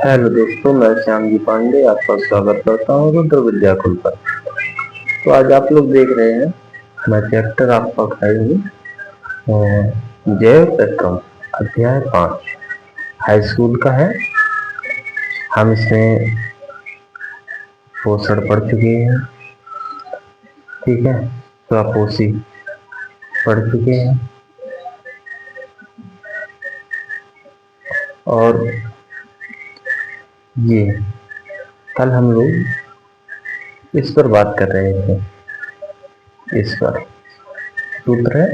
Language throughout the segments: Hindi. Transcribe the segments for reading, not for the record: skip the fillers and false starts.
हेलो दोस्तों, मैं श्याम जी पांडे आपका स्वागत करता हूँ रुद्र विद्याकुल पर। तो आज आप लोग देख रहे हैं, मैं चैप्टर आपका उठाई हूँ जैव तत्व अध्याय 5 हाई स्कूल का है। हम इसमें पोषण पढ़ चुके हैं, ठीक है, स्वापोषी पढ़ चुके हैं और ये कल हम लोग इस पर बात कर रहे थे। इस पर सूत्र है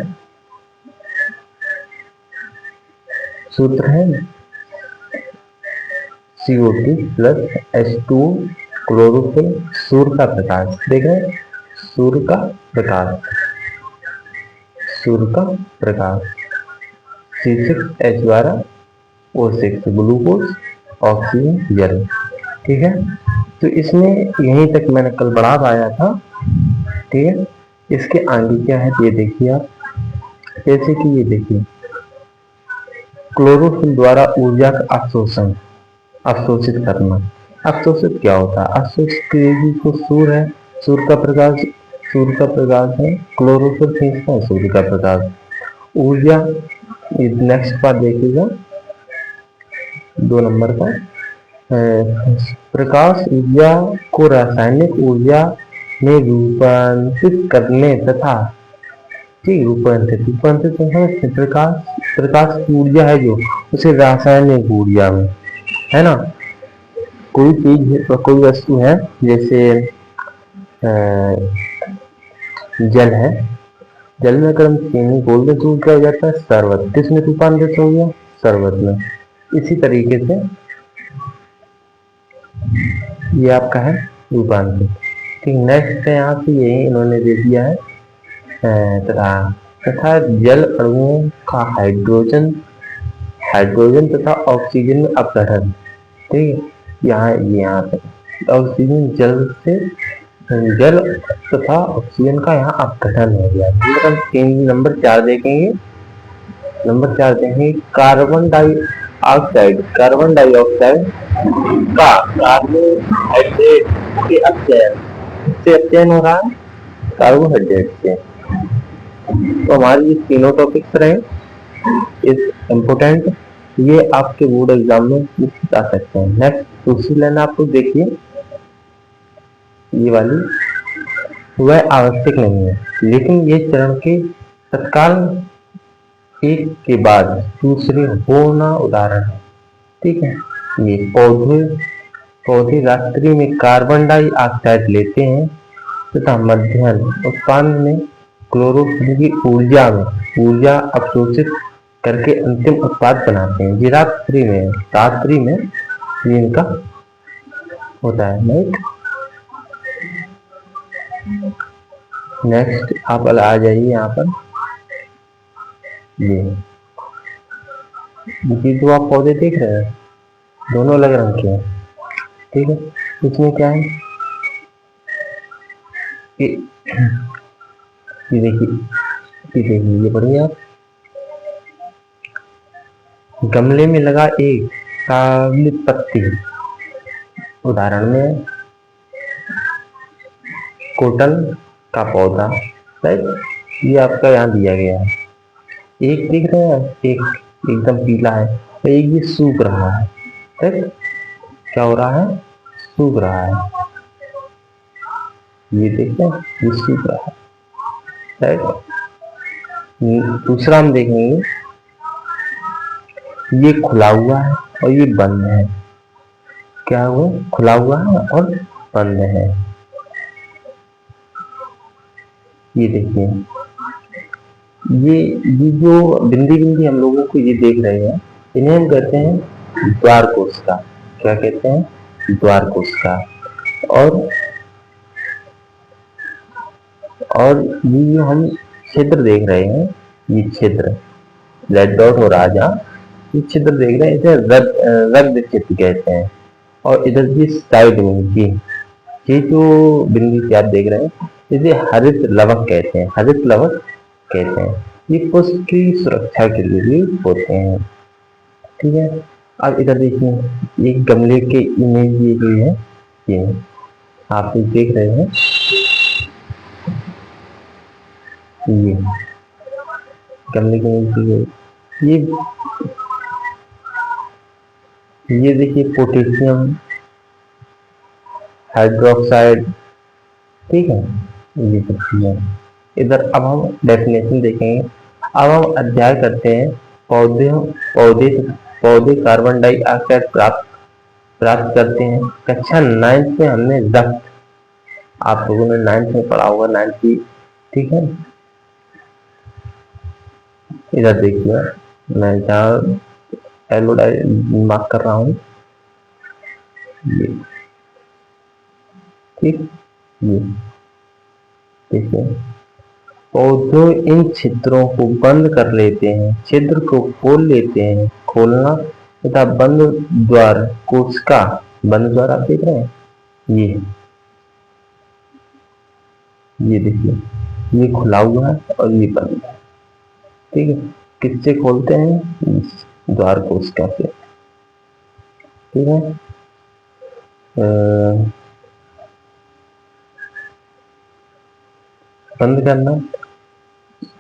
CO2 प्लस H2 क्लोरोफिल सूर्य का प्रकाश। देख रहे हैं, सूर्य का प्रकाश C6H12O6 ग्लूकोज ऑक्सीजन जल। ठीक है, तो इसमें यहीं तक मैंने कल बढ़ा पाया था। ठीक है, इसके आगे क्या है ये देखिए आप। जैसे कि ये देखिए, क्लोरोफिल द्वारा ऊर्जा का अवशोषित करना। अवशोषित क्या होता है? अवशोषित को सूर्य है, सूर्य का प्रकाश है, क्लोरोफिल खींचता है सूर्य का प्रकाश। ऊर्जा, नेक्स्ट पार्ट देखिएगा 2 नंबर का, प्रकाश ऊर्जा को रासायनिक ऊर्जा में रूपांतरित करने तथा रूपांतरित प्रकाश की ऊर्जा है जो उसे रासायनिक ऊर्जा में, है ना। कोई चीज, कोई वस्तु है, जैसे जल है, जल में अगर हम चीनी घोल दें तो क्या हो जाता है? शरबत। किसमें रूपांतरित हो गया? शरबत में। इसी तरीके से ये आपका है रूपांतरित। ठीक, नेक्स्ट है यहाँ पे यही इन्होंने दे दिया है तथा जल अणुओं का हाइड्रोजन तथा ऑक्सीजन में अपघटन। ठीक है, यहाँ पे ऑक्सीजन जल तथा ऑक्सीजन का यहाँ अपघटन हो गया। हम 3 नंबर 4 देखेंगे। कार्बन डाइऑक्साइड का कार्बोहाइड्रेट के अपचयन हो रहा है कार्बोहाइड्रेट से। तो हमारे ये तीनों टॉपिक्स रहे इस इम्पोर्टेंट, ये आपके बोर्ड एग्जाम में आ सकते हैं। नेक्स्ट दूसरी लाइन आप लोग देखिए, ये वाली वह आवश्यक नहीं है, लेकिन ये चरण के तत्काल एक के बाद दूसरे होना उदाहरण है। ठीक है, ये पौधे रात्रि में कार्बन डाइऑक्साइड लेते हैं तथा मध्याह्न उत्पादन में क्लोरोफिल की ऊर्जा अवशोषित करके अंतिम उत्पाद बनाते हैं। ये रात्रि में ये इनका होता है। नेक्स्ट आप आ जाइए यहाँ पर, ये जो आप पौधे देख रहे हैं दोनों अलग रंग के हैं। ठीक है, इसमें क्या है, ये देखिए ये बढ़िया आप, गमले में लगा एक काबुली पत्ती, उदाहरण में कोटल का पौधा, राइट, ये आपका यहाँ दिया गया है। एक दिख रहा है, एक एकदम पीला है और एक ये सूख रहा है। ठीक, क्या हो रहा है? सूख रहा है। ये देखते हैं, ये सूख रहा है, राइट। दूसरा हम देखेंगे, ये खुला हुआ है और ये बंद है। क्या हुआ? खुला हुआ है और बंद है। ये देखिए, ये जो बिंदी हम लोगों को ये देख रहे हैं, इन्हें हम कहते हैं द्वार कोशिका। क्या कहते हैं? द्वार कोशिका। और ये जो हम क्षेत्र देख रहे हैं, ये क्षेत्र रेड डॉट हो रहा है जहाँ, ये क्षेत्र देख रहे हैं, इसे रक्त क्षेत्र कहते हैं। और इधर की साइड में ये जो बिंदी आप देख रहे हैं, इसे हरित लवक कहते हैं। ये पुष्प की सुरक्षा के लिए भी होते हैं। ठीक है, अब इधर देखिए, एक गमले के इमेज दी गई है, ये आप देख रहे हैं, ये गमले की इमेज दी गई। ये देखिए पोटेशियम हाइड्रोक्साइड, ठीक है, ये सब चीजें। इधर अब हम डेफिनेशन देखेंगे। अब हम अध्ययन करते हैं पौधे पौधे पौधे कार्बन डाइऑक्साइड प्राप्त करते हैं। कक्षा 9 में हमने रक्त, आप लोगों ने 9th में पढ़ा होगा, 9th की, ठीक है। इधर देखिए, मैं जहाँ एलो मार्क कर रहा हूँ, ये ठीक, ये देखिए, पौधे इन छिद्रों को बंद कर लेते हैं, छिद्र को खोल लेते हैं। खोलना तथा बंद द्वार कोशिका, बंद द्वार आप देख रहे हैं, ये देखिए, ये खुला हुआ है और ये बंद है, ठीक है। किससे खोलते हैं? द्वार कोशिका से, ठीक है। बंद करना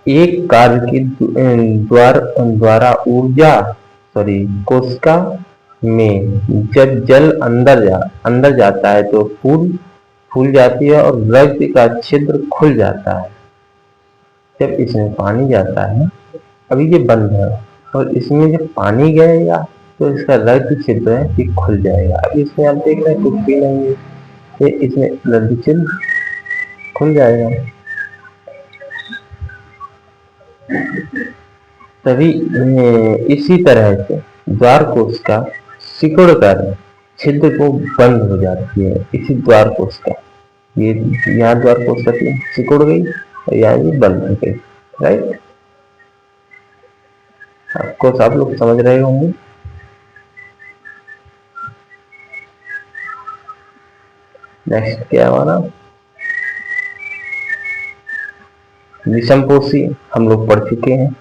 एक कार्य की द्वारा ऊर्जा कोशिका में जब जल अंदर जाता है तो फूल जाती है और रक्त का छिद्र खुल जाता है। जब इसमें पानी जाता है, अभी ये बंद है, और इसमें जब पानी गएगा तो इसका रक्त छिद्र है ये खुल जाएगा। अब इसमें आप देख रहे हैं कुछ भी नहीं है, ये इसमें रक्त छिद्र खुल जाएगा। तभी इसी तरह से द्वार कोशिका सिकुड़ कर छिद्र को बंद हो जाती है। इसी द्वार कोशिका, ये यहाँ द्वार कोशिका सिकुड़ गई और यहाँ ये बंद हो गई, राइट। आपको सब लोग समझ रहे होंगे। नेक्स्ट क्या है हमारा? विषमपोषी हम लोग पढ़ चुके हैं,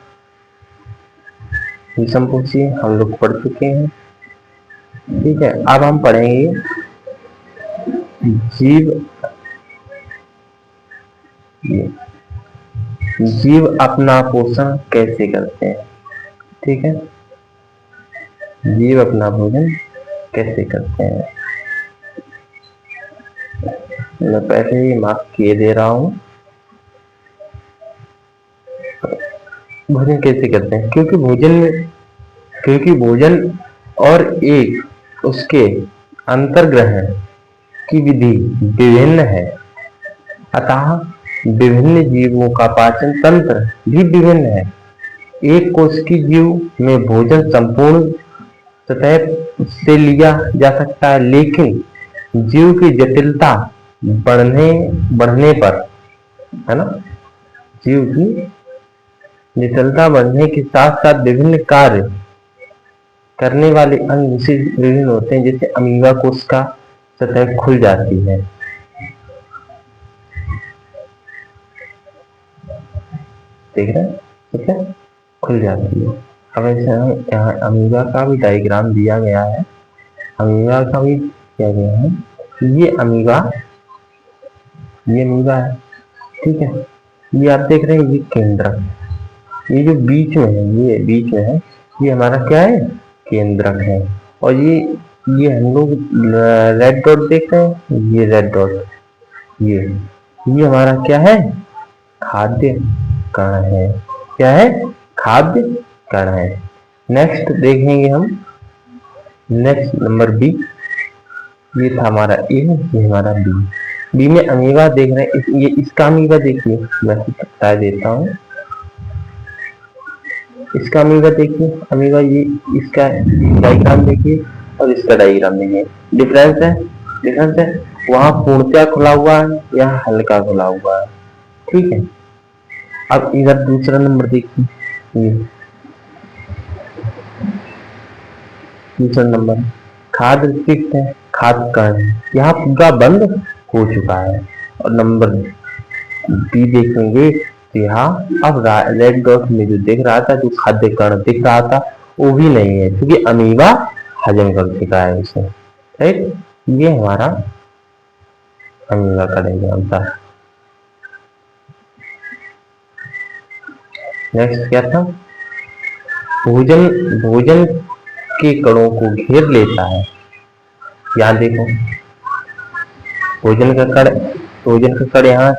विषमपोषी हम लोग पढ़ चुके हैं, ठीक है। अब हम पढ़ेंगे जीव अपना पोषण कैसे करते हैं, ठीक है। जीव अपना भोजन कैसे करते हैं, मैं पहले ही मार्क किए दे रहा हूं। भोजन कैसे करते हैं? क्योंकि भोजन और एक उसके अंतर्ग्रहण की विधि विभिन्न है, अतः विभिन्न जीवों का पाचन तंत्र भी विभिन्न है। एक कोशिकीय जीव में भोजन संपूर्ण सतह से लिया जा सकता है, लेकिन जीव की जटिलता बढ़ने पर, है ना, जीव की जटिलता बढ़ने के साथ साथ विभिन्न कार्य करने वाले अंग विभिन्न होते हैं। जैसे अमीबा कोशिका सतह खुल जाती है, देख रहे हैं, सतह खुल जाती है। अब ऐसे यहाँ अमीबा का भी डायग्राम दिया गया है, अमीबा का भी किया गया है। ये अमीबा है, ठीक है। ये आप देख रहे हैं, ये केंद्रक, ये जो बीच में है, ये बीच में है, ये हमारा क्या है? केंद्रक है। और ये हम लोग रेड डॉट देख रहे हैं, ये रेड डॉट, ये हमारा क्या है? खाद्य कण है। क्या है? खाद्य कण है। नेक्स्ट देखेंगे हम, नेक्स्ट नंबर बी, ये था हमारा ए, ये हमारा बी में अमीबा देख रहे हैं। ये इसका अमीबा देखिए, मैं बता देता हूँ। इसका अमीबा देखिए, अमीबा ये इसका डायग्राम देखिए और इसका डायग्राम देखिए, डिफरेंस है। वहां पूर्णतया खुला हुआ है, यहाँ हल्का खुला हुआ है, ठीक है। अब इधर दूसरा नंबर देखिए, ये दूसरा नंबर खाद्य रिक्त है, खाद्य कण यहाँ पूरा बंद हो चुका है। और नंबर बी देखेंगे तो यहाँ अब रेड डॉट में जो दिख रहा था, जो खाद्य कण दिख रहा था, वो भी नहीं है, क्योंकि अमीबा हजम कर चुका है इसे, राइट। ये हमारा अमीबा का डायग्राम था। नेक्स्ट क्या था, भोजन भोजन के कणों को घेर लेता है। यहाँ देखो, भोजन का कण यहाँ,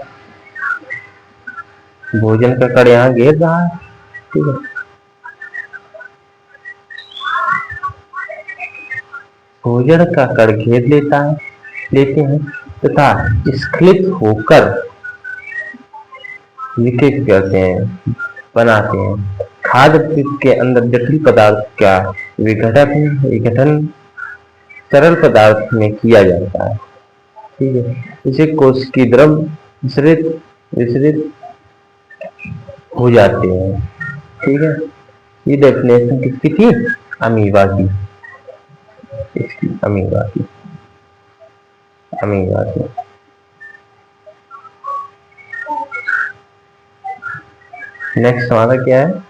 भोजन का कण यहाँ घेर रहा है, ठीक है। भोजन का कण घेर लेते हैं तथा स्खलित होकर विकृत करते हैं, बनाते हैं। खाद्य पित्त के अंदर जटिल पदार्थ का विघटन तरल पदार्थ में किया जाता है, ठीक है। इसे कोशिकीय द्रव विसरित हो जाते हैं, ठीक है। ये डेफिनेशन किसकी थी, अमीबा की, इसकी अमीबा की। नेक्स्ट हमारा क्या है,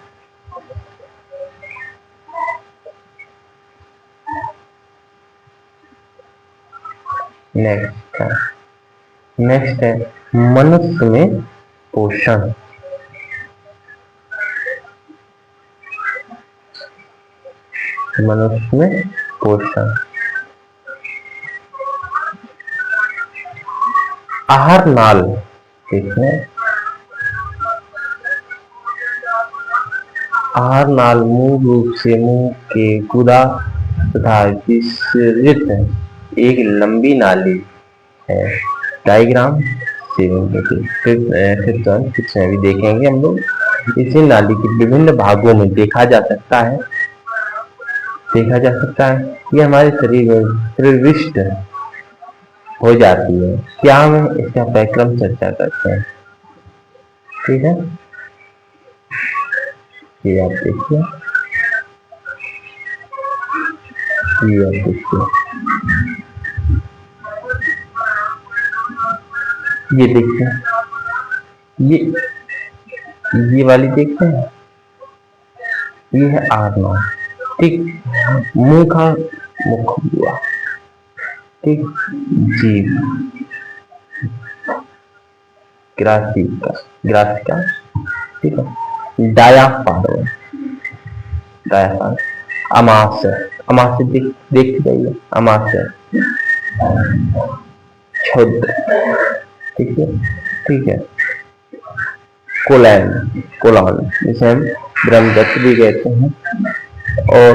नेक्स्ट है मनुष्य में पोषण। मनुष्य में पोषण, आहार नाल, इसमें आहार नाल मूल रूप से मुंह के गुदा तथा विसरित एक लंबी नाली है। डायग्राम 7 में भी देखेंगे हम लोग। इसे नाली के विभिन्न भागों में देखा जा सकता है। ये हमारे शरीर में प्रविष्ट हो जाती है। क्या हम इसका पैक्रम चर्चा करते हैं, ठीक है। ये आप देखिए, ये देखते हैं, ये वाली देखते हैं, ये है आरना, ठीक। मुंह का मुख हुआ, ठीक। जीभ, ग्रासिका, ठीक है। डायाफ्राम, अमाशय देखते जाइए, अमाशय, क्षुद्र, ठीक है। कोलन, जिसे हम ब्रह्मदत्त भी कहते हैं, और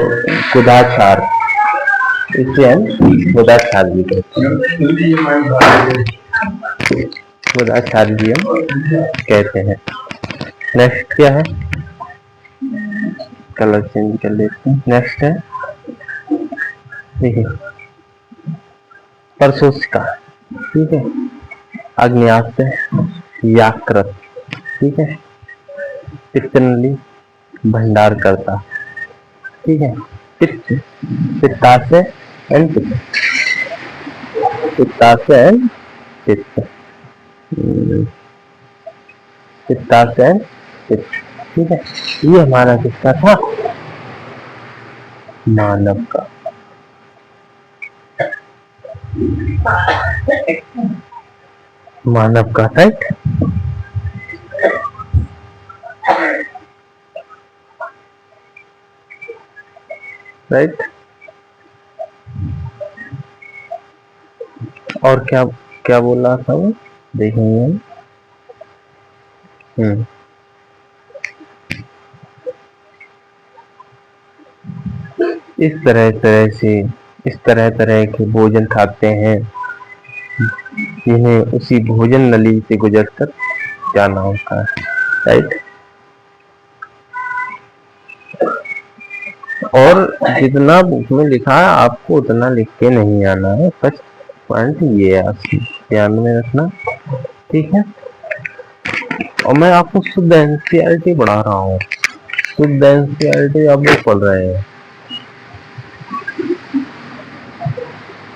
गुदाछार, इसे हम गुदाछार भी कहते हैं, गुदाछार भी हम कहते हैं। नेक्स्ट क्या है, कलर चेंज कर लेते हैं। नेक्स्ट है, देखिए, परशोषिका, ठीक है। आग्नेयाशय, यकृत, ठीक है। पित्तनली, भंडार करता, ठीक है। पित्ताशय एंड पित्त, ठीक है। ये हमारा किसका था, मानव का। राइट। और क्या बोल रहा था वो, देखेंगे। इस तरह के भोजन खाते हैं जिन्हें उसी भोजन नली से गुजरकर जाना होता है, राइट। और जितना बुक में लिखा है आपको उतना लिख के नहीं आना है, बस पॉइंट ये है, ध्यान में रखना, ठीक है। और मैं आपको शुद्ध एनसीईआरटी पढ़ा रहा हूँ, शुद्ध एनसीईआरटी आप लोग पढ़ रहे हैं,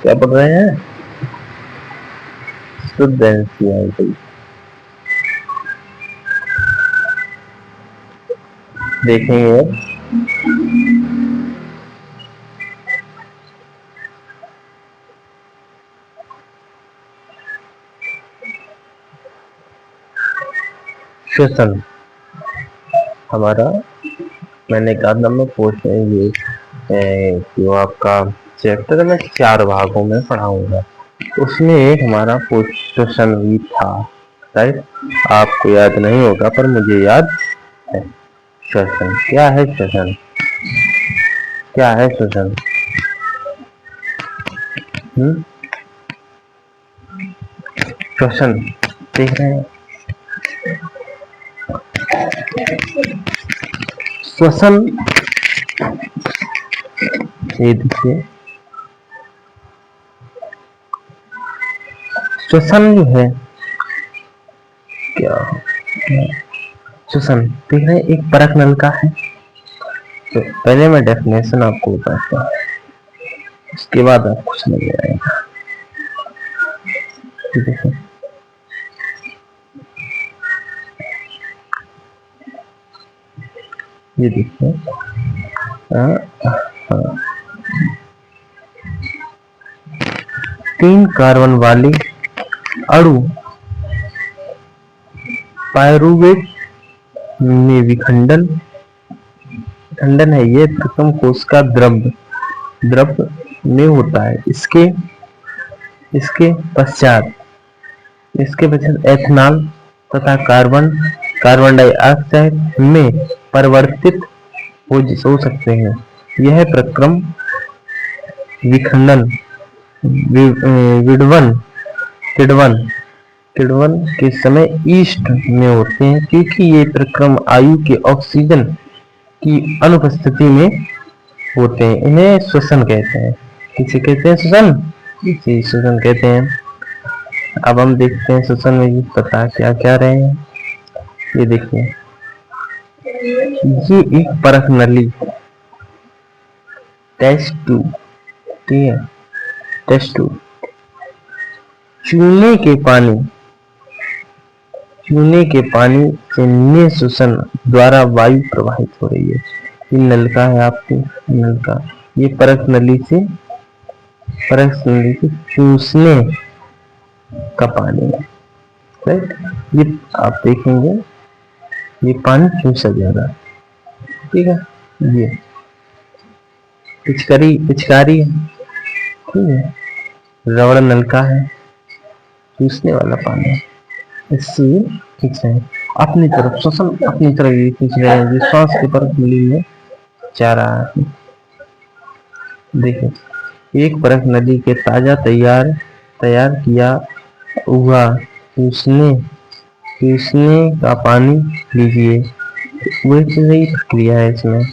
क्या पढ़ रहे हैं, शुद्ध एनसीईआरटी। देखेंगे श्वसन हमारा, मैंने कहा था मैं पोस्ट ये जो आपका चैप्टर मैं 4 भागों में पढ़ाऊंगा, उसमें एक हमारा श्वसन भी था, शायद आपको याद नहीं होगा पर मुझे याद है। श्वसन क्या है? श्वसन क्या है? श्वसन श्वसन देख रहे हैं? श्वसन ये देखिए, श्वसन जो है क्या, श्वसन देख रहे हैं एक परख नल का है। तो पहले मैं डेफिनेशन आपको बताता हूँ, उसके बाद आपको समझ में आएगा। देखिए ये देखिए, तीन कार्बन वाली अणु पायरुवेट में विखंडन है। ये प्रथम कोश का द्रव में होता है। इसके पश्चात एथेनॉल तथा कार्बन डाइऑक्साइड में परिवर्तित हो सकते हैं। यह प्रक्रम विखंडन किण्वन के समय ईस्ट में होते हैं, क्योंकि ये प्रक्रम आयु के ऑक्सीजन की अनुपस्थिति में होते हैं। इन्हें श्वसन कहते हैं। किसे कहते हैं? श्वसन कहते हैं। अब हम देखते हैं श्वसन में पता क्या क्या रहे हैं। ये देखिए, ये एक परख नली है, टेस्ट ट्यूब, ठीक है, टेस्ट ट्यूब। चूने के पानी से निःश्वसन द्वारा वायु प्रवाहित हो रही है। ये नलका है आपके, नलका, ये परख नली से चूसने का पानी है, राइट। ये आप देखेंगे ये पानी चूसा जा रहा है, ठीक है। ये पिचकारी है, ठीक है, रबड़ नलका है, चूसने वाला पानी है। इससे खींच रहे हैं अपनी तरफ, श्वसन अपनी तरफ ये खींच रहे हैं, जो सांस के परख नली में जा रहा है। देखिए, एक परख नली के ताजा तैयार किया हुआ चूसने का पानी लीजिए। वही प्रक्रिया है इसमें।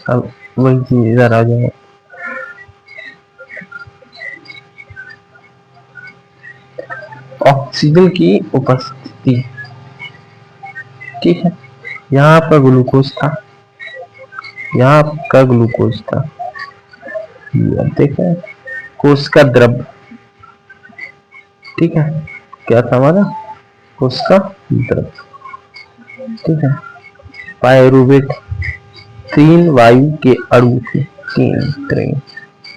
अब वही चीज इधर आ जाए। ऑक्सीजन की उपस्थिति, ठीक है। यहाँ पर ग्लूकोज था, यहाँ का ग्लूकोज था, देखें कोश का द्रव, ठीक है, क्या था हमारा? कोश का द्रव, ठीक है। पायरुवेट 3 वायु के अणु थे, 3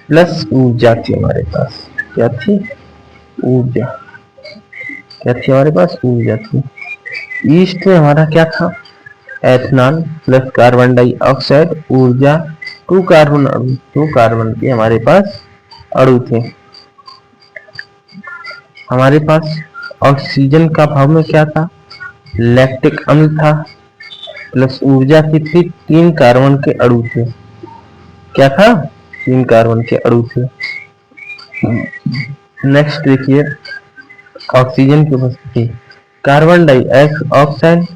प्लस ऊर्जा थी हमारे पास। क्या थी? ऊर्जा। क्या थी हमारे पास? ऊर्जा थी। ईस्ट में हमारा क्या था? एथेनॉल प्लस कार्बन डाइऑक्साइड, ऊर्जा 2 कार्बन अणु, 2 कार्बन के हमारे पास अणु थे। हमारे पास ऑक्सीजन का भाव में क्या था? लैक्टिक अम्ल था, प्लस ऊर्जा की थी 3 कार्बन के अणु थे। क्या था? 3 कार्बन के अणु थे। नेक्स्ट देखिए, ऑक्सीजन की उपस्थिति, कार्बन डाइऑक्साइड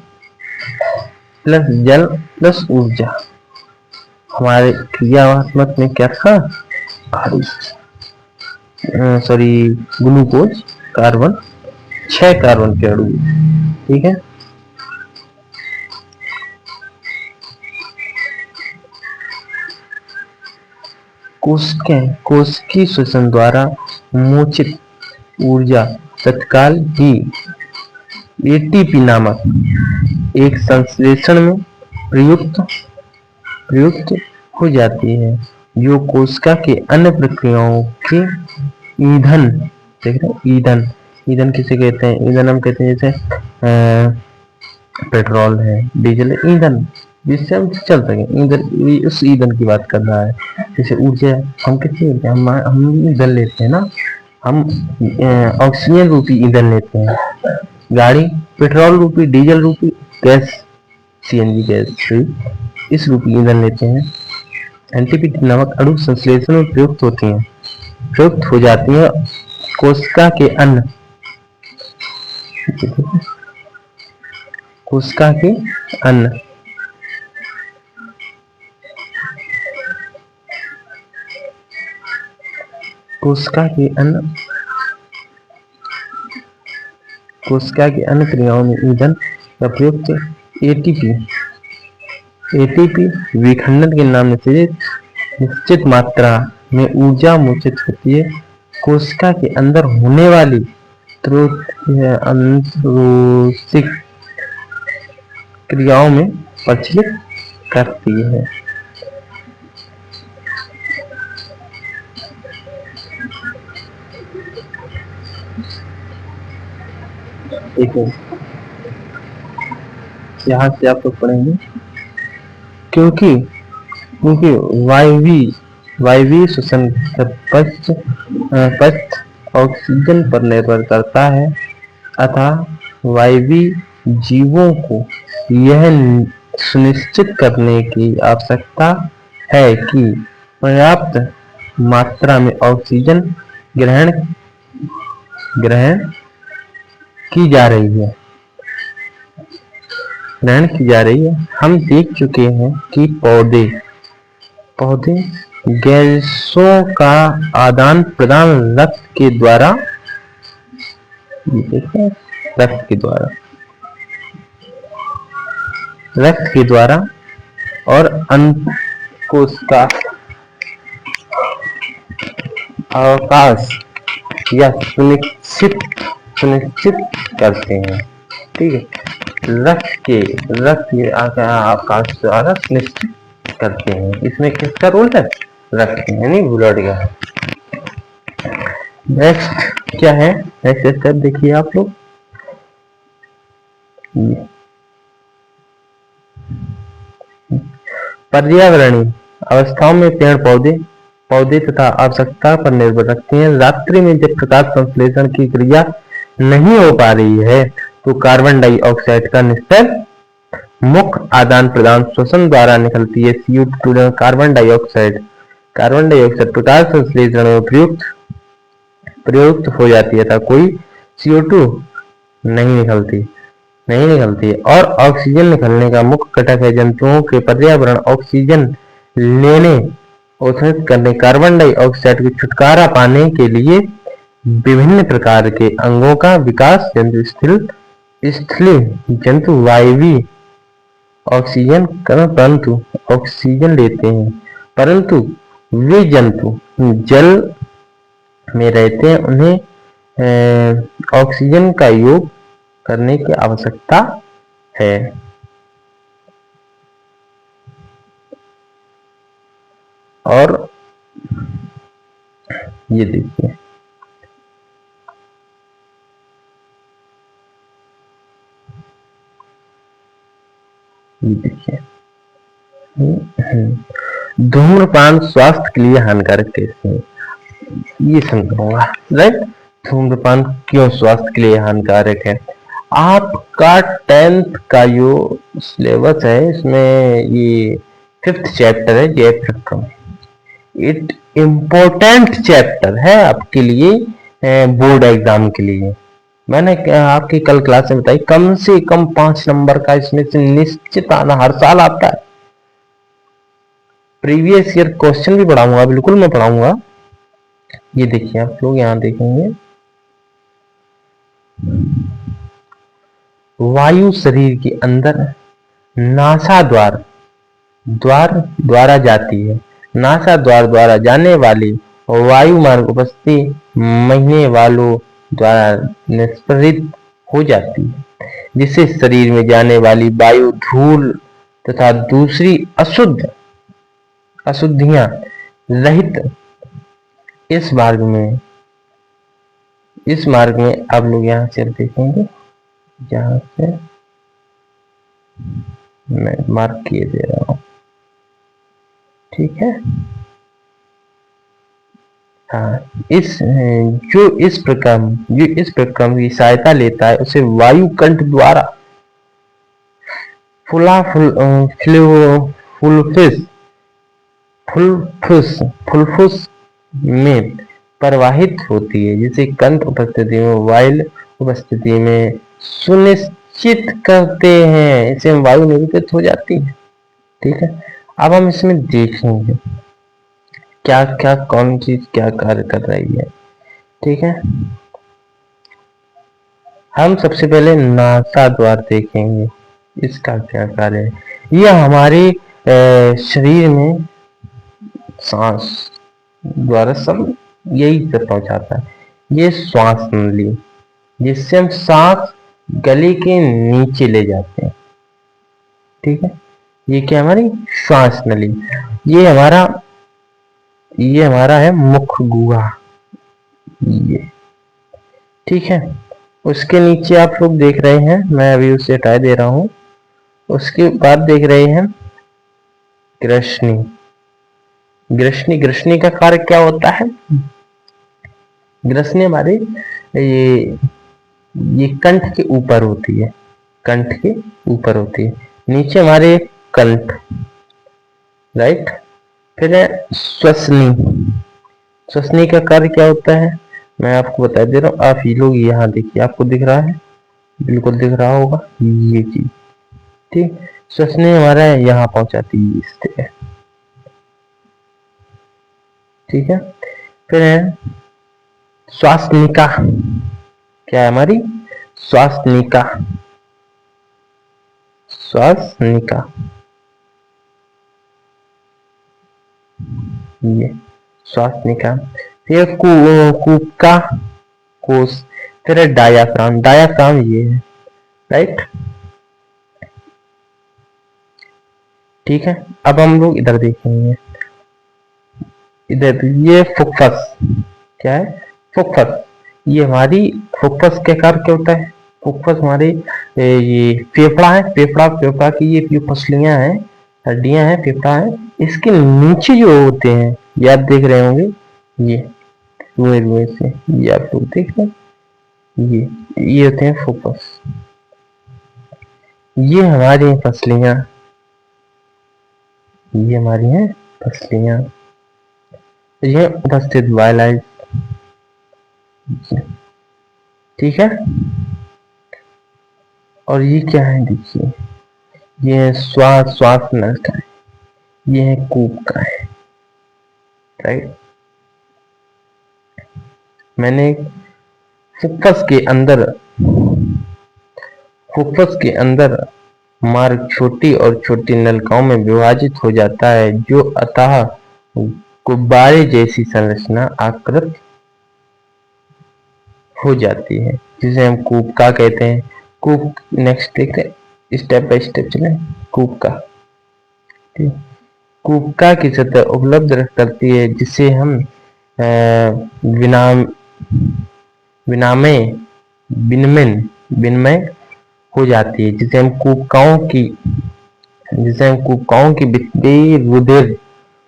प्लस जल प्लस ऊर्जा। हमारे क्रियात्मक में क्या था? ग्लूकोज, कार्बन, 6 कार्बन के अणु, ठीक है। कोशिकीय श्वसन द्वारा मोचित ऊर्जा तत्काल ही एटीपी नामक एक संश्लेषण में प्रयुक्त हो जाती है, जो कोशिका के अन्य प्रक्रियाओं के ईंधन ईंधन किसे कहते हैं? ईंधन हम कहते हैं जैसे पेट्रोल है, डीजल है, ईंधन जिससे हम चल सके, ईंधन, उस ईंधन की बात कर रहा है। जैसे ऊर्जा, हम किससे, हम ईंधन लेते हैं ना, हम ऑक्सीजन रूपी ईंधन लेते हैं। गाड़ी पेट्रोल रूपी, डीजल रूपी गैस, सीएनजी गैस, इस रूपी ईंधन लेते हैं। एनटीपी नामक अणु संश्लेषण में प्रयुक्त होती हैं, प्रयुक्त हो जाती है कोशिका के अन्न, कोशिका के अन्न, कोशिका के अन्न, कोशिका की अन्य क्रियाओं में ईंधन का प्रयुक्त एटीपी, एटीपी विखंडन के नाम से निश्चित मात्रा में ऊर्जा मोचित होती है, कोशिका के अंदर होने वाली अंतरोशिक क्रियाओं में प्रचलित करती है। देखो यहाँ से आप लोग पढ़ेंगे, क्योंकि वायवीय श्वसन पश्च ऑक्सीजन पर निर्भर करता है, अतः वायवीय जीवों को यह सुनिश्चित करने की आवश्यकता है कि पर्याप्त मात्रा में ऑक्सीजन ग्रहण की जा रही है। हम देख चुके हैं कि पौधे गैसों का आदान प्रदान रक्त के द्वारा और अंतःकोशिका अवकाश या सुनिश्चित करते हैं। ठीक है, रक्त के अवकाश द्वारा सुनिश्चित करते हैं। इसमें किसका रोल है? रक्त यानी ब्लड का। नेक्स्ट क्या है? नेक्स्ट स्टेप देखिए आप लोग, पर्यावरणीय अवस्थाओं में पेड़ पौधे तथा आवश्यकता पर निर्भर रखते हैं। रात्रि में जब प्रकाश संश्लेषण की क्रिया नहीं हो पा रही है तो कार्बन डाइऑक्साइड का निस्तर मुख्य आदान प्रदान श्वसन द्वारा निकलती है। CO2 कार्बन डाइऑक्साइड प्रकाश संश्लेषण में प्रयुक्त हो जाती है तथा कोई CO2 नहीं निकलती और ऑक्सीजन निकलने का मुख्य घटक है। जंतुओं के पर्यावरण ऑक्सीजन लेने अवशोषित करने कार्बन डाइऑक्साइड की छुटकारा पाने के लिए विभिन्न प्रकार के अंगों का विकास, जंतु वायवीय ऑक्सीजन लेते हैं, परंतु वे जंतु जल में रहते हैं, उन्हें ऑक्सीजन का योग करने की आवश्यकता है। और ये देखिए, धूम्रपान स्वास्थ्य के लिए हानिकारक कैसे है, ये समझाऊंगा। राइट, धूम्रपान क्यों स्वास्थ्य के लिए हानिकारक है। आपका 10th का जो सिलेबस है, इसमें ये 5th चैप्टर है, जयप्रक्रम। इट इम्पोर्टेंट चैप्टर है आपके लिए, बोर्ड एग्जाम के लिए। मैंने आपकी कल क्लास में बताई, कम से कम 5 नंबर का इसमें से निश्चित आना, हर साल आता है। प्रीवियस ईयर क्वेश्चन भी पढ़ाऊंगा, बिल्कुल मैं पढ़ाऊंगा। ये देखिए आप लोग यहां देखेंगे, वायु शरीर के अंदर नासा द्वारा जाती है। नासा द्वारा जाने वाली वायु मार्ग उपस्थिति महीने वालों द्वारा निष्परित हो जाती है, जिससे शरीर में जाने वाली वायु, धूल तथा दूसरी अशुद्धियां रहित इस मार्ग इस मार्ग में आप लोग यहाँ से देखेंगे, यहाँ से मैं मार्क किए दे रहा हूँ, ठीक है। हाँ, इस प्रक्रम की सहायता लेता है उसे वायु कंठ द्वारा फुलफुस फुलफुस में प्रवाहित होती है, जिसे कंठ उपस्थिति में वायु उपस्थिति में सुनिश्चित करते हैं, इसे वायु निरूपित हो जाती है, ठीक है। अब हम इसमें देखेंगे क्या क्या कौन चीज क्या कार्य कर रही है, ठीक है। हम सबसे पहले नासा द्वार देखेंगे, इसका क्या कार्य है। यह हमारे शरीर में सांस द्वारा सब यही से पहुंचाता है। ये श्वास नली, जिससे हम सांस गले के नीचे ले जाते हैं, ठीक है। ये क्या हमारी श्वास नली, ये हमारा है मुख गुहा, ये ठीक है। उसके नीचे आप लोग देख रहे हैं, मैं अभी उसे हटा दे रहा हूं। उसके बाद देख रहे हैं ग्रसनी। ग्रसनी का कार्य क्या होता है। ग्रसनी हमारे ये कंठ के ऊपर होती है, कंठ के ऊपर होती है, नीचे हमारे कंठ, राइट। फिर है श्वसनी का कार्य क्या होता है, मैं आपको बता दे रहा हूँ। आप ये लोग यहाँ देखिए, आपको दिख रहा है, बिल्कुल दिख रहा होगा ये चीज, ठीक। श्वसनी हमारा यहाँ पहुंचाती है इस तरह, ठीक है। फिर है श्वासनिका, क्या है हमारी श्वासनिका, श्वासनिका, ये श्वासनिका। फिर कूपका कोष, फिर है डायाफ्राम, डायाफ्राम ये है, राइट, ठीक है। अब हम लोग इधर देखेंगे, इधर ये फुफ्फुस, क्या है फुफ्फुस, ये हमारी फुफ्फुस के कार्य क्या होता है। फुफ्फुस हमारे ये फेफड़ा है, फेफड़ा की ये जो पसलियां हैं, हड्डियां हैं, फेफड़ा है, इसके नीचे जो होते हैं, ये आप देख रहे होंगे, ये रुए से, ये आप लोग देख रहे हैं, ये होते हैं फुफ्फुस। ये हमारी पसलियां, ये हमारी हैं पसलियां, ये उपस्थित वायलाइज, ठीक है। और ये क्या है देखिए, ये श्वास नल का है, ये है कूप का है, राइट। मैंने फुफ्फुस के अंदर मार्ग छोटी और छोटी नलिकाओं में विभाजित हो जाता है, जो अतः गुब्बारे जैसी संरचना आकृत हो जाती है, जिसे हम कूपका कहते हैं। कूप, नेक्स्ट देखते हैं, स्टेप बाय स्टेप चले। कूपका, कूपका की सतह उपलब्ध करती है, जिसे हम विनिमय हो जाती है, जिसे हम कूपकाओं की वित्तीय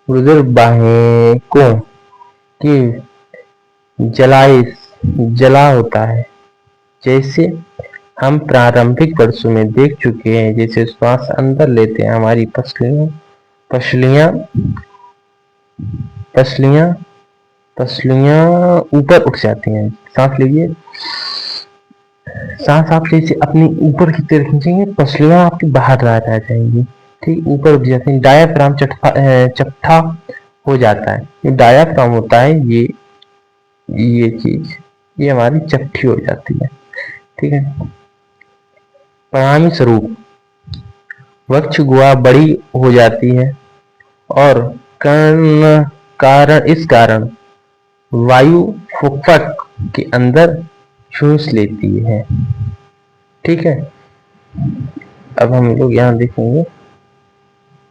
रुधिर बाहेकों की जला होता है, जैसे हम प्रारंभिक वर्षों में देख चुके हैं। जैसे श्वास अंदर लेते हैं, हमारी पसलियां ऊपर उठ जाती हैं। सांस लीजिए, सांस आप जैसे अपनी ऊपर की तरफ खींचेंगे, पसलियां आपकी बाहर रह जाएंगी, ठीक, ऊपर उठ जाती हैं। डायाफ्राम चपटा हो जाता है। ये डायाफ्राम होता है, ये चीज, ये हमारी चपटी हो जाती है, ठीक है। परिणामी स्वरूप वक्ष गुहा बड़ी हो जाती है और इस कारण वायु फुफ्फुस के अंदर चूस लेती है, ठीक है। अब हम लोग यहाँ देखेंगे,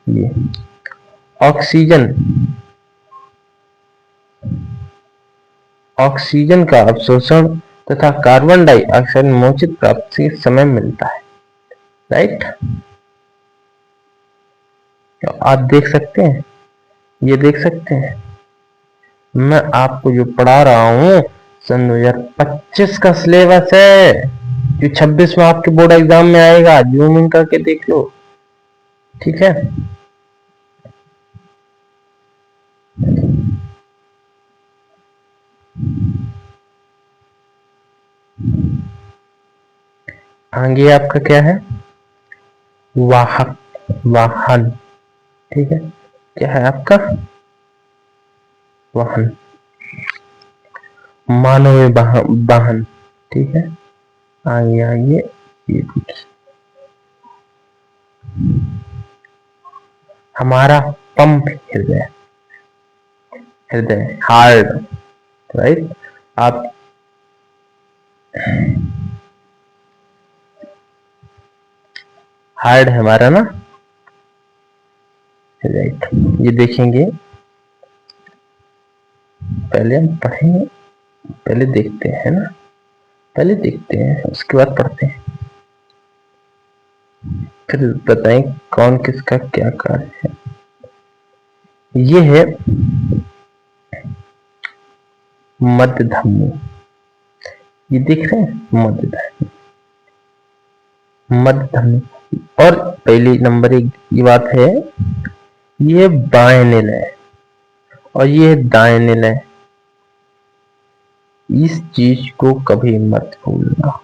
ये ऑक्सीजन का अवशोषण तथा कार्बन डाइऑक्साइड मोचित प्राप्ति के समय मिलता है। राइट, तो आप देख सकते हैं, ये देख सकते हैं, मैं आपको जो पढ़ा रहा हूँ सन 2025 का सिलेबस है, जो 26 में आपके बोर्ड एग्जाम में आएगा। जूम इन करके देख लो, ठीक है। आगे आपका क्या है, वाहक, वाहन, ठीक है। क्या है आपका वाहन, मानवीय वाहन, ठीक है। आगे आगे ये देखिए, हमारा पंप हृदय, हृदय हार्ट, राइट। आप हार्ट है हमारा ना, राइट। ये देखेंगे, पहले हम पढ़ेंगे, पहले देखते हैं ना, पहले देखते हैं उसके बाद पढ़ते हैं, फिर बताएं कौन किसका क्या कार्य है। ये है मध्य धमनी, ये देख रहे हैं मध्य धमनी, मध्य धमनी। और पहली नंबर एक ये बात है, ये बाएं निलय और ये दाएं निलय, इस चीज को कभी मत भूलना।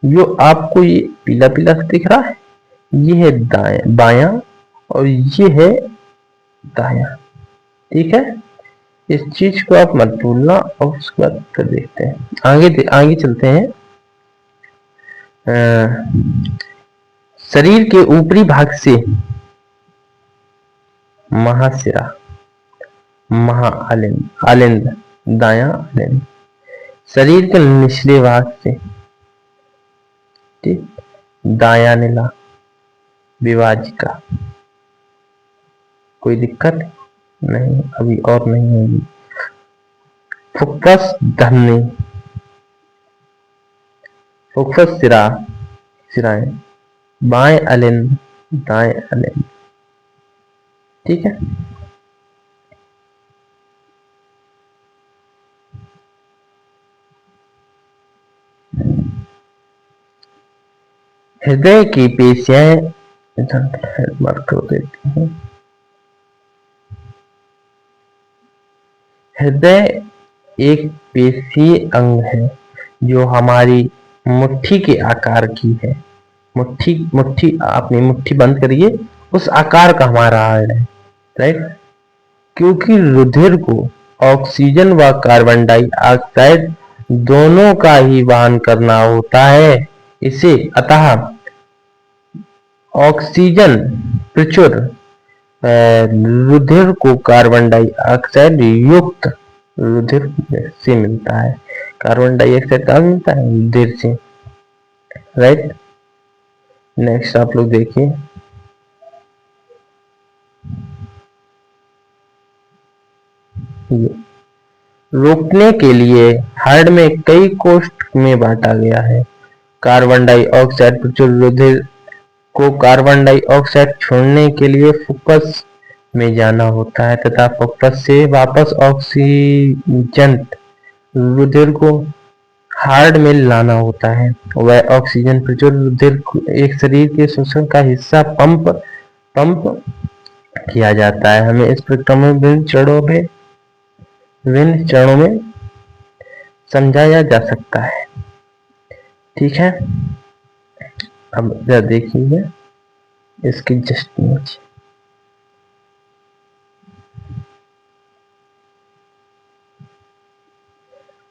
जो आपको ये पीला पीला दिख रहा है, ये है दाएं बायां और ये है दायां, ठीक है। इस चीज को आप मत भूलना। और उसके बाद फिर देखते हैं आगे चलते हैं। शरीर के ऊपरी भाग से महाशिरा, महाआलिंद, आलिंद, दायां आलिंद। शरीर के निचले भाग से, ठीक, दायां निला, विभाजिका। कोई दिक्कत नहीं, अभी और नहीं होगी। फुफ्फुस धमनी, फुफ्फुस सिरा, सिराएं, बाएं अलिंद, दाएं अलिंद, ठीक है। हृदय की पेशियां मार्क कर देती हैं। हृदय एक पेशीय अंग है जो हमारी मुट्ठी के आकार की है। मुट्ठी आपने मुट्ठी बंद करिए, उस आकार का हमारा हार्ट है, राइट। क्योंकि रुधिर को ऑक्सीजन व कार्बन डाइऑक्साइड दोनों का ही वहन करना होता है, इसे अतः ऑक्सीजन प्रचुर रुधिर को कार्बन डाइऑक्साइड युक्त रुधिर से मिलता है। कार्बन डाइऑक्साइड कहाँ मिलता है? रुधिर से, राइट। नेक्स्ट आप लोग देखिए, रोकने के लिए हार्ट में कई कोष्ठ में बांटा गया है। कार्बन डाइऑक्साइड प्रचुर रुधिर को कार्बन डाइऑक्साइड छोड़ने के लिए फुफ्फुस में जाना होता है तथा फुफ्फुस से वापस ऑक्सीजन रुधिर को हार्ट में लाना होता है। वह ऑक्सीजन प्रचुर रुधिर एक शरीर के श्वसन का हिस्सा पंप किया जाता है। हमें इस प्रक्रिया में विभिन्न चरणों में समझाया जा सकता है, ठीक है। अब जरा देखिए इसकी जस्ट नीचे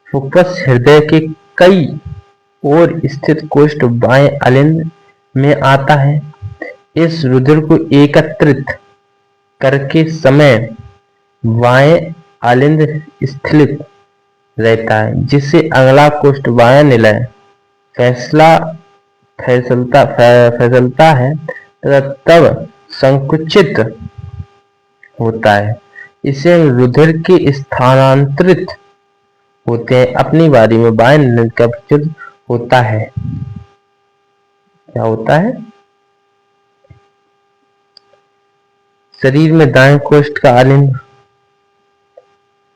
फुफ्फुस हृदय के कई और स्थित कोष्ठ बाएं अलिंद में आता है। इस रुधिर को एकत्रित करके समय बाएं अलिंद स्थित रहता है, जिससे अगला कोष्ठ बायां निलय फैसलता है तथा तब संकुचित होता है। इसे रुधिर के स्थानांतरित होते हैं। अपनी बारी में बाएं निलय का प्रचुर होता है। क्या होता है? शरीर में दाएं कोष्ठ का आलिंग,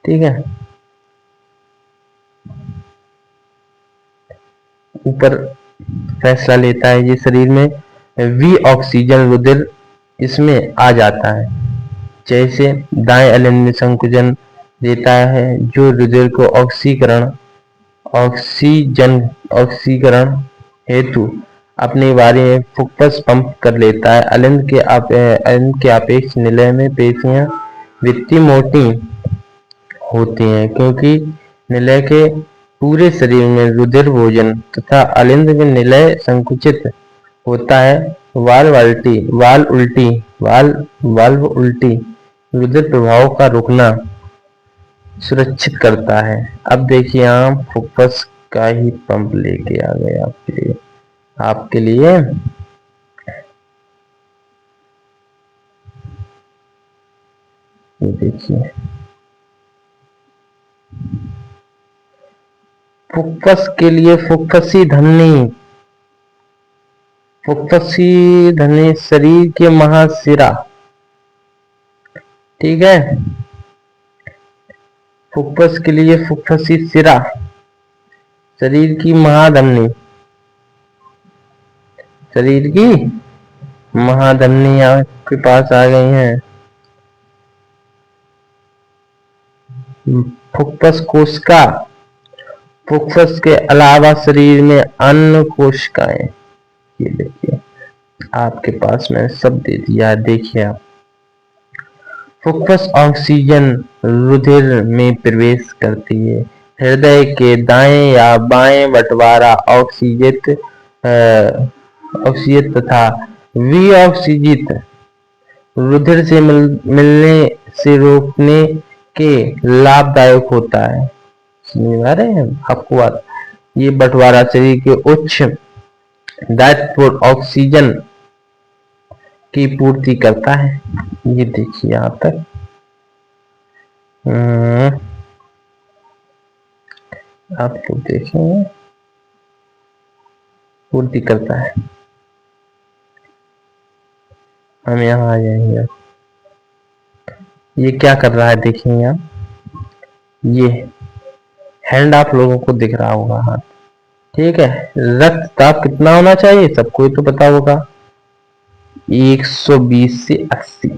ठीक है, ऊपर फैसला लेता है। ये शरीर में वी ऑक्सीजन रुधिर इसमें आ जाता है। जैसे दाएं आलिंग में संकुचन देता है जो रुधिर को ऑक्सीकरण हेतु अपनी बारी में फुफ्फुस पंप कर लेता है। अलिंद के अपेक्ष निलय में पेशियां वित्तीय मोटी होती हैं, क्योंकि निलय के पूरे शरीर में रुधिर भोजन तथा अलिंद में निलय संकुचित होता है। वाल्व उल्टी रुधिर प्रवाह का रुकना सुरक्षित करता है। अब देखिए हम फुफ्फुस का ही पंप लेके आ गए आपके लिए। ये देखिए फुफ्फुस के लिए फुफ्फुसी धमनी शरीर के महाशिरा, ठीक है। फुफ्फुस के लिए फुफ्फुसी शिरा शरीर की महाधमनी, शरीर की महाधमनी आपके पास आ गई हैं। फुफ्फुस कोशिका, फुफ्फुस के अलावा शरीर में अन्य कोशिकाएं, ये देखिए आपके पास मैंने सब दे दिया है। देखिए आप, फुफ्फुस ऑक्सीजन रुधिर में प्रवेश करती है। हृदय के दाएं या बाएं बंटवारा ऑक्सीजित तथा विऑक्सीजित रुधिर से मिलने से रोकने के लाभदायक होता है। समझ आ रहे हैं आपको बात? ये बंटवारा शरीर के उच्च दायित्वपूर्ण ऑक्सीजन की पूर्ति करता है। ये देखिए यहां तक आप लोग देखेंगे पूर्ति करता है। हम यहाँ आ जाएंगे। ये क्या कर रहा है देखिए यहाँ, ये हैंड आप लोगों को दिख रहा होगा हाथ, ठीक है। रक्तचाप कितना होना चाहिए सबको ही तो पता होगा, 120 से 80,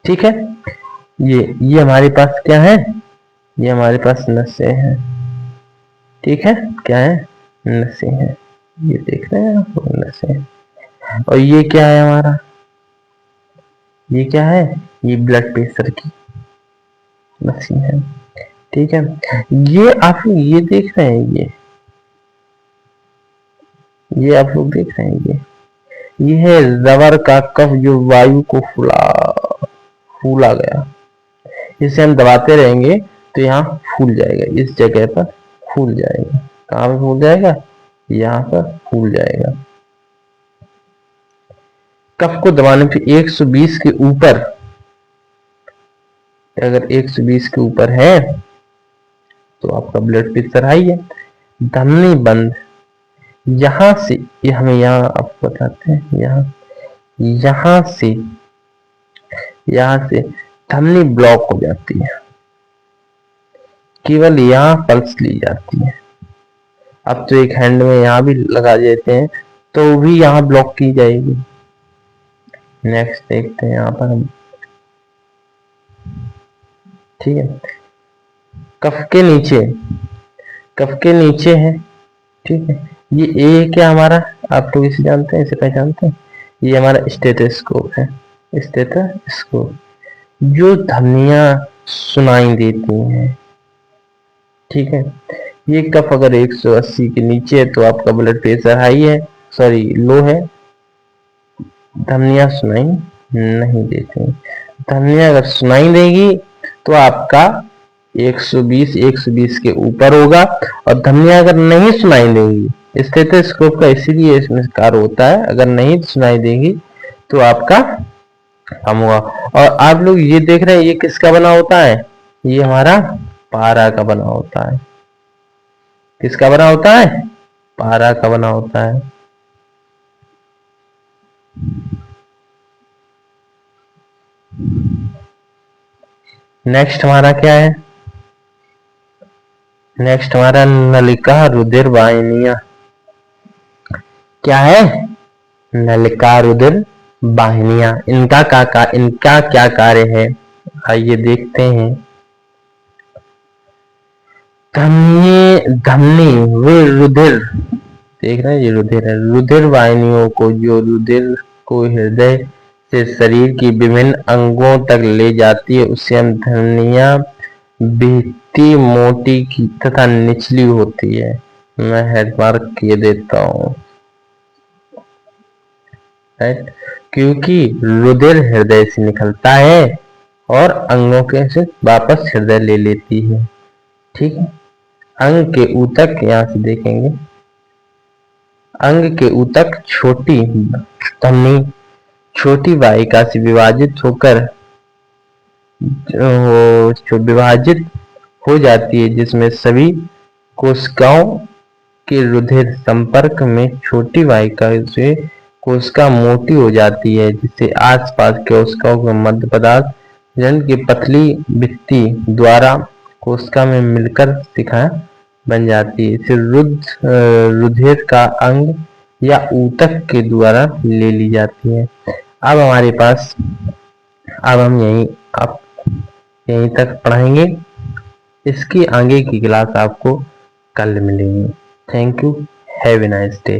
ठीक है। ये हमारे पास क्या है? ये हमारे पास नसें हैं, ठीक है। क्या है? नसें हैं। ये देख रहे हैं आप, नसें हैं। और ये क्या है हमारा? ये क्या है? ये ब्लड प्रेशर की मशीन है, ठीक है। ये आप ये देख रहे हैं, ये आप लोग देख रहे हैं, ये है रबर का कफ जो वायु को फूला गया। इसे हम दबाते रहेंगे तो यहाँ फूल जाएगा, इस जगह पर फूल जाएगा। कहाँ पे फूल जाएगा? यहाँ पर फूल जाएगा। कफ को दबाने पे 120 के ऊपर, अगर 120 के ऊपर है तो आपका ब्लड प्रेशर हाई है। धमनी बंद, यहां से ये हमें यहाँ आपको बताते हैं, यहाँ से धमनी ब्लॉक हो जाती है, केवल यहाँ पल्स ली जाती है। अब तो एक हैंड में यहाँ भी लगा देते हैं तो भी यहाँ ब्लॉक की जाएगी। नेक्स्ट देखते हैं यहाँ पर हम, ठीक है। कफ के नीचे है, ठीक है। ये ए क्या हमारा, आप लोग इसे जानते हैं, इसे पहचानते हैं? ये हमारा स्टेथोस्कोप है, स्टेथोस्कोप जो धमनियां सुनाई देती हैं, ठीक है। ये कफ अगर 180 के नीचे है तो आपका ब्लड प्रेशर हाई है, सॉरी लो है। धमनियां सुनाई नहीं देती, धमनियां अगर सुनाई देगी तो आपका 120 के ऊपर होगा। और धमनियां अगर नहीं सुनाई देगी, स्टेथोस्कोप का इसीलिए इसमें कार्य होता है, अगर नहीं सुनाई देगी तो आपका कम होगा। और आप लोग ये देख रहे हैं ये किसका बना होता है? ये हमारा पारा का बना होता है। किसका बना होता है? पारा का बना होता है। नेक्स्ट हमारा क्या है? नेक्स्ट हमारा नलिका रुधिर वाहिनियां। क्या है? नलिका रुधिर वाहिनियां। इनका क्या कार्य है, आइए देखते हैं। धमनी वे रुधिर, देख रहे हैं ये रुधिर है। रुधिर वाहिनियों को, जो रुधिर को हृदय से शरीर की विभिन्न अंगों तक ले जाती है, उसे हम धमनियां बेहती मोटी की तथा निचली होती है। मैं हेडमार्क किए देता हूँ, राइट, क्योंकि रुधिर हृदय से निकलता है और अंगों के से वापस हृदय ले लेती है। ठीक है। अंग के ऊतक, यहां से देखेंगे, अंग के ऊतक छोटी धमनी छोटी वाहिका से विभाजित होकर जो विभाजित हो जाती है, जिसमें सभी कोशिकाओं के रुधिर संपर्क में छोटी वाहिका से कोशिका मोटी हो जाती है, जिससे आसपास के कोशिकाओं का मध्य पदार्थ जन की पतली भित्ति द्वारा कोशिका में मिलकर शिखा बन जाती है। इसे रुधिर का अंग या ऊतक के द्वारा ले ली जाती है। अब हमारे पास, अब हम यहीं तक पढ़ाएंगे। इसकी आगे की क्लास आपको कल मिलेगी। Thank you, have a nice day.